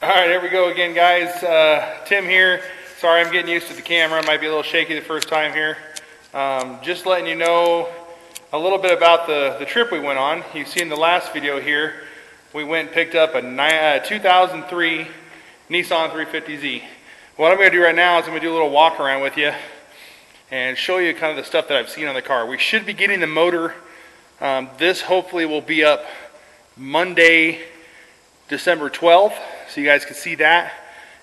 Alright, here we go again, guys. Tim here. Sorry, I'm getting used to the camera. Might be a little shaky the first time here. Just letting you know a little bit about the trip we went on. You've seen the last video here. We went and picked up a 2003 Nissan 350Z. What I'm going to do right now is I'm going to do a little walk around with you and show you kind of the stuff that I've seen on the car. We should be getting the motor. This hopefully will be up Monday, December 12th, so you guys can see that.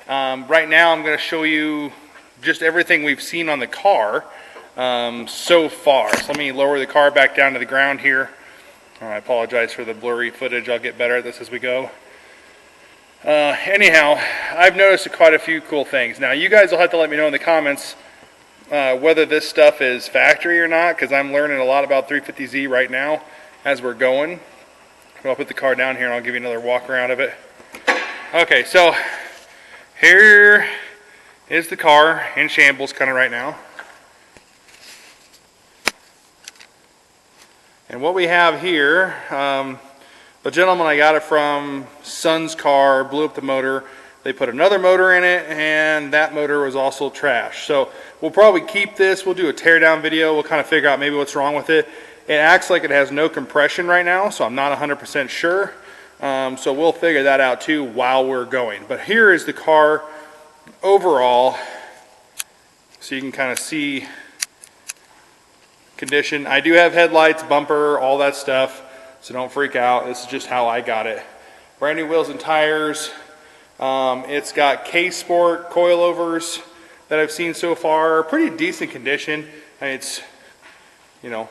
Right now I'm going to show you just everything we've seen on the car so far. So let me lower the car back down to the ground here. I apologize for the blurry footage. I'll get better at this as we go. Anyhow, I've noticed quite a few cool things. Now you guys will have to let me know in the comments whether this stuff is factory or not, because I'm learning a lot about 350Z right now as we're going. I'll put the car down here and I'll give you another walk around of it. Okay, so here is the car in shambles kind of right now. And what we have here, the gentleman I got it from, son's car, blew up the motor. They put another motor in it, and that motor was also trashed. So we'll probably keep this. We'll do a teardown video. We'll kind of figure out maybe what's wrong with it. It acts like it has no compression right now, so I'm not 100% sure. So we'll figure that out too while we're going. But here is the car overall, so you can kind of see condition. I do have headlights, bumper, all that stuff, so don't freak out. This is just how I got it. Brand new wheels and tires. It's got K-Sport coilovers that I've seen so far. Pretty decent condition. I mean, it's, you know,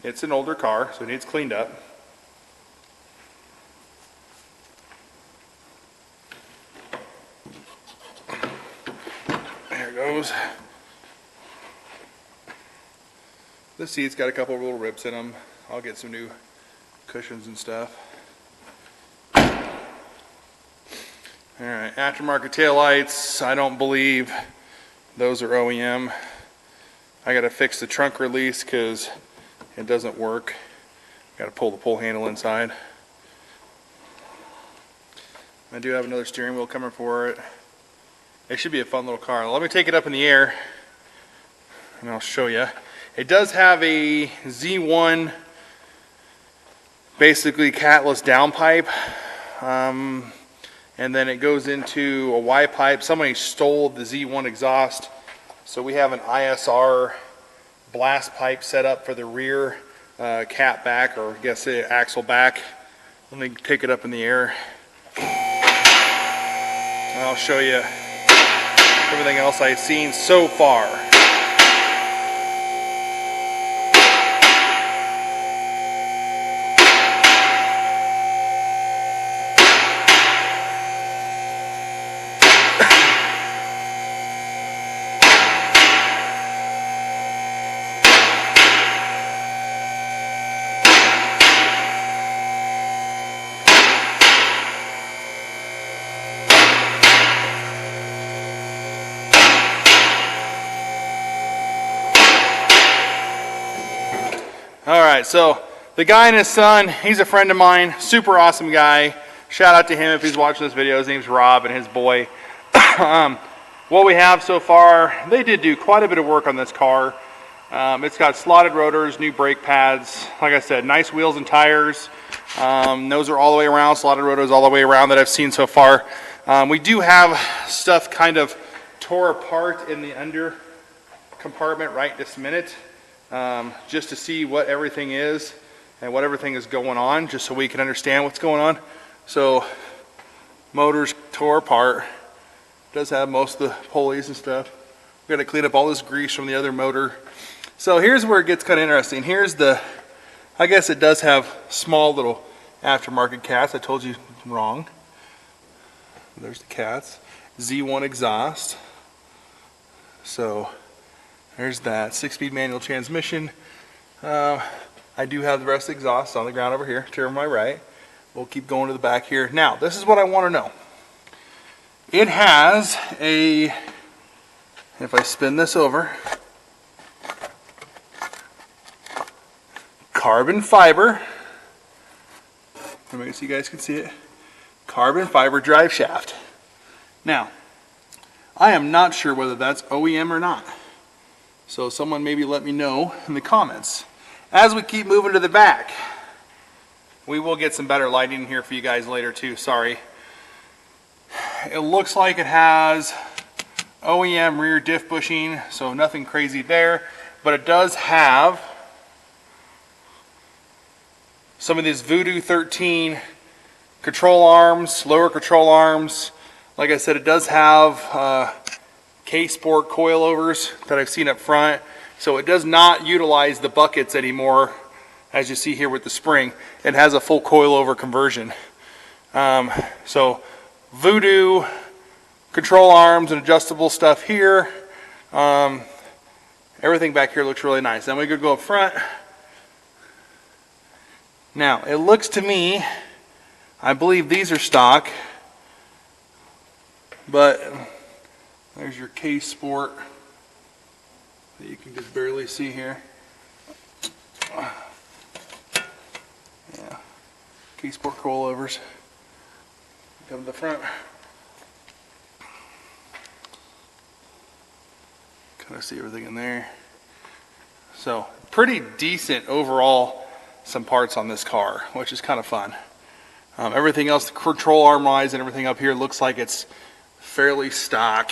it's an older car, so it needs cleaned up. There it goes. The seat's got a couple of little rips in them. I'll get some new cushions and stuff. Alright, aftermarket taillights. I don't believe those are OEM. I gotta fix the trunk release because it doesn't work. Gotta pull the pull handle inside. I do have another steering wheel coming for it. It should be a fun little car. Let me take it up in the air and I'll show you. It does have a Z1 basically catless downpipe, and then it goes into a Y pipe. Somebody stole the Z1 exhaust, so we have an ISR blast pipe set up for the rear cat back, or I guess the axle back. Let me take it up in the air and I'll show you everything else I've seen so far. Alright, so the guy and his son, he's a friend of mine, super awesome guy. Shout out to him if he's watching this video. His name's Rob and his boy. What we have so far, they did do quite a bit of work on this car. It's got slotted rotors, new brake pads, like I said, nice wheels and tires. Those are all the way around, slotted rotors all the way around that I've seen so far. We do have stuff kind of tore apart in the under compartment right this minute. Just to see what everything is and what everything is going on, just so we can understand what's going on. So motors tore apart. Does have most of the pulleys and stuff. We're going to clean up all this grease from the other motor. So here's where it gets kind of interesting. Here's the, I guess it does have small little aftermarket cats. I told you wrong. There's the cats. Z1 exhaust. So there's that 6-speed manual transmission. I do have the rest of the exhaust on the ground over here to my right. We'll keep going to the back here. Now, this is what I want to know. It has a, if I spin this over, carbon fiber. Maybe so you guys can see it. carbon fiber drive shaft. Now, I am not sure whether that's OEM or not. So someone maybe let me know in the comments. As we keep moving to the back, we will get some better lighting here for you guys later too, sorry. It looks like it has OEM rear diff bushing, so nothing crazy there, but it does have some of these Voodoo 13 control arms, lower control arms. Like I said, it does have K-Sport coilovers that I've seen up front, so it does not utilize the buckets anymore, as you see here with the spring. It has a full coilover conversion. So Voodoo control arms and adjustable stuff here. Everything back here looks really nice. Then we could go up front. Now, it looks to me, I believe these are stock, but there's your K-Sport that you can just barely see here. Yeah, K-Sport coilovers. Come to the front. Kind of see everything in there. So, pretty decent overall, some parts on this car, which is kind of fun. Everything else, the control arm wise and everything up here looks like it's fairly stock.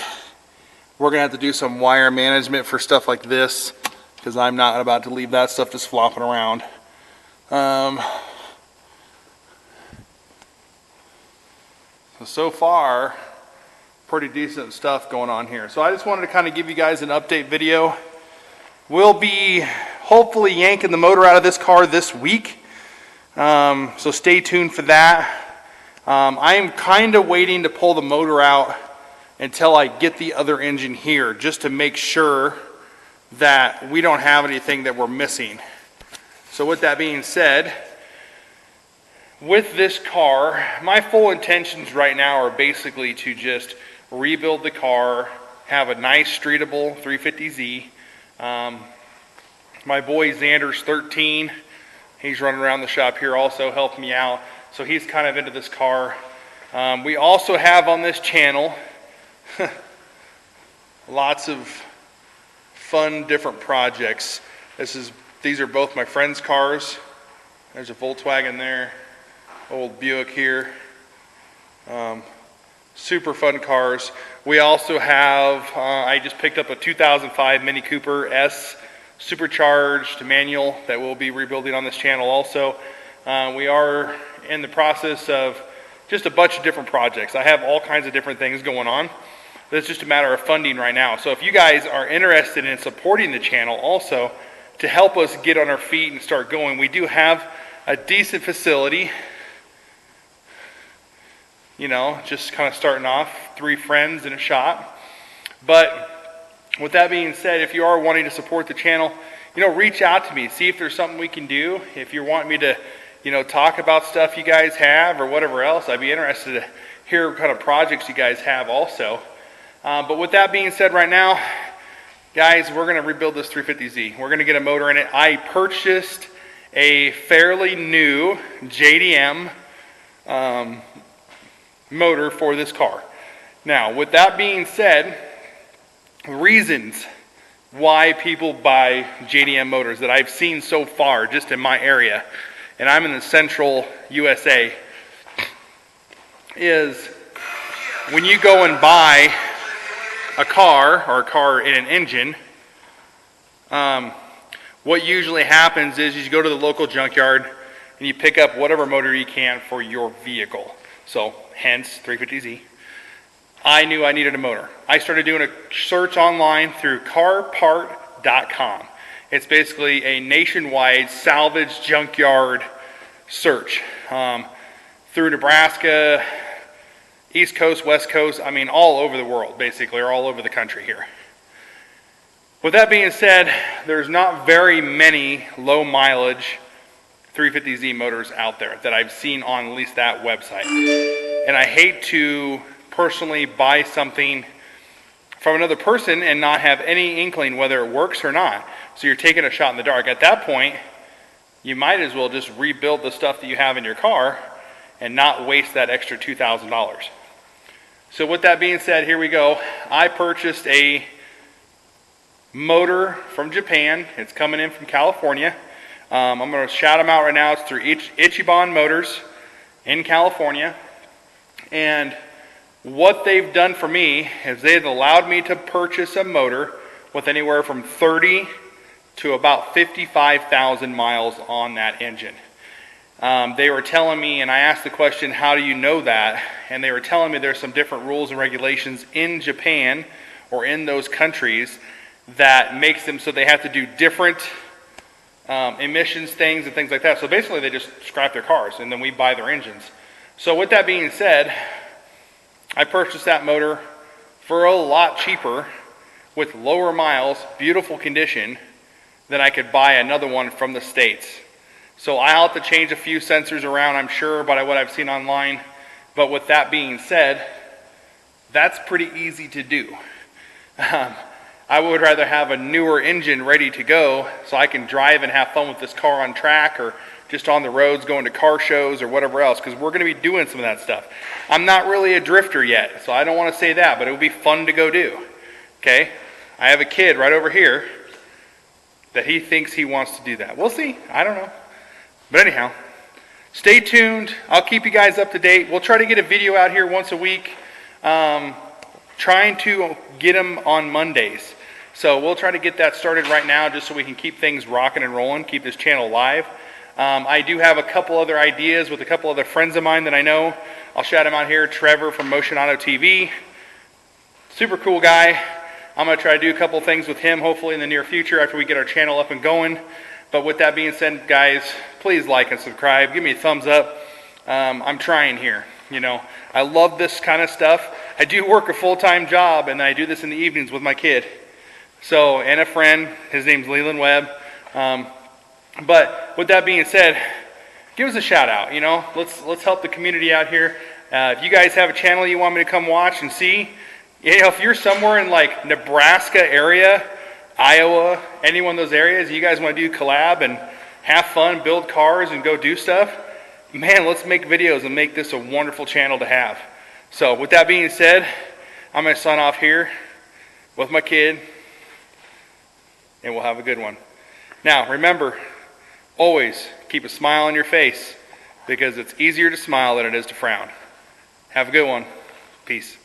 We're gonna have to do some wire management for stuff like this, because I'm not about to leave that stuff just flopping around. So far, pretty decent stuff going on here. So I just wanted to kind of give you guys an update video. We'll be hopefully yanking the motor out of this car this week. So stay tuned for that. I am kind of waiting to pull the motor out until I get the other engine here, just to make sure that we don't have anything that we're missing. So with that being said, with this car, my full intentions right now are basically to just rebuild the car, have a nice streetable 350Z. My boy Xander's 13. He's running around the shop here also helping me out. So he's kind of into this car. We also have on this channel lots of fun different projects. These are both my friends' cars. There's a Volkswagen there, old Buick here. Super fun cars. We also have, I just picked up a 2005 Mini Cooper S supercharged manual that we'll be rebuilding on this channel also. We are in the process of just a bunch of different projects. I have all kinds of different things going on. But it's just a matter of funding right now. So if you guys are interested in supporting the channel also to help us get on our feet and start going, we do have a decent facility. You know, just kind of starting off, 3 friends in a shop. But with that being said, if you are wanting to support the channel, you know, reach out to me, see if there's something we can do. If you want me to, you know, talk about stuff you guys have or whatever else, I'd be interested to hear what kind of projects you guys have also. But with that being said right now, guys, we're going to rebuild this 350Z. We're going to get a motor in it. I purchased a fairly new JDM motor for this car. Now, with that being said, reasons why people buy JDM motors that I've seen so far just in my area, and I'm in the central USA, is when you go and buy a car or a car in an engine, what usually happens is you go to the local junkyard and you pick up whatever motor you can for your vehicle. So hence 350Z. I knew I needed a motor. I started doing a search online through carpart.com. It's basically a nationwide salvage junkyard search through Nebraska, East Coast, West Coast, I mean all over the world basically, or all over the country here. With that being said, there's not very many low mileage 350Z motors out there that I've seen on at least that website. And I hate to personally buy something from another person and not have any inkling whether it works or not. So you're taking a shot in the dark. At that point, you might as well just rebuild the stuff that you have in your car and not waste that extra $2,000. So with that being said, here we go. I purchased a motor from Japan. It's coming in from California. I'm going to shout them out right now. It's through Ichiban Motors in California. And what they've done for me is they've allowed me to purchase a motor with anywhere from 30 to about 55,000 miles on that engine. They were telling me, and I asked the question, how do you know that? And they were telling me there's some different rules and regulations in Japan or in those countries that makes them so they have to do different emissions things and things like that. So basically they just scrap their cars and then we buy their engines. So with that being said, I purchased that motor for a lot cheaper with lower miles, beautiful condition, than I could buy another one from the States. So I'll have to change a few sensors around, I'm sure, by what I've seen online. But with that being said, that's pretty easy to do. I would rather have a newer engine ready to go so I can drive and have fun with this car on track or just on the roads going to car shows or whatever else, because we're going to be doing some of that stuff. I'm not really a drifter yet, so I don't want to say that, but it would be fun to go do. Okay? I have a kid right over here that he thinks he wants to do that. We'll see. I don't know. But anyhow, stay tuned. I'll keep you guys up to date. We'll try to get a video out here once a week, trying to get them on Mondays. So we'll try to get that started right now just so we can keep things rocking and rolling, keep this channel live. I do have a couple other ideas with a couple other friends of mine that I know. I'll shout him out here, Trevor from Motion Auto TV. Super cool guy. I'm going to try to do a couple things with him hopefully in the near future after we get our channel up and going. But with that being said, guys, please like and subscribe. Give me a thumbs up. I'm trying here. You know, I love this kind of stuff. I do work a full-time job, and I do this in the evenings with my kid. So, and a friend. His name's Leland Webb. But with that being said, give us a shout out. You know, let's help the community out here. If you guys have a channel you want me to come watch and see, you know, if you're somewhere in like Nebraska area, Iowa, any one of those areas, you guys want to do collab and have fun, build cars and go do stuff, man, let's make videos and make this a wonderful channel to have. So with that being said, I'm going to sign off here with my kid, and we'll have a good one. Now, remember, always keep a smile on your face, because it's easier to smile than it is to frown. Have a good one. Peace.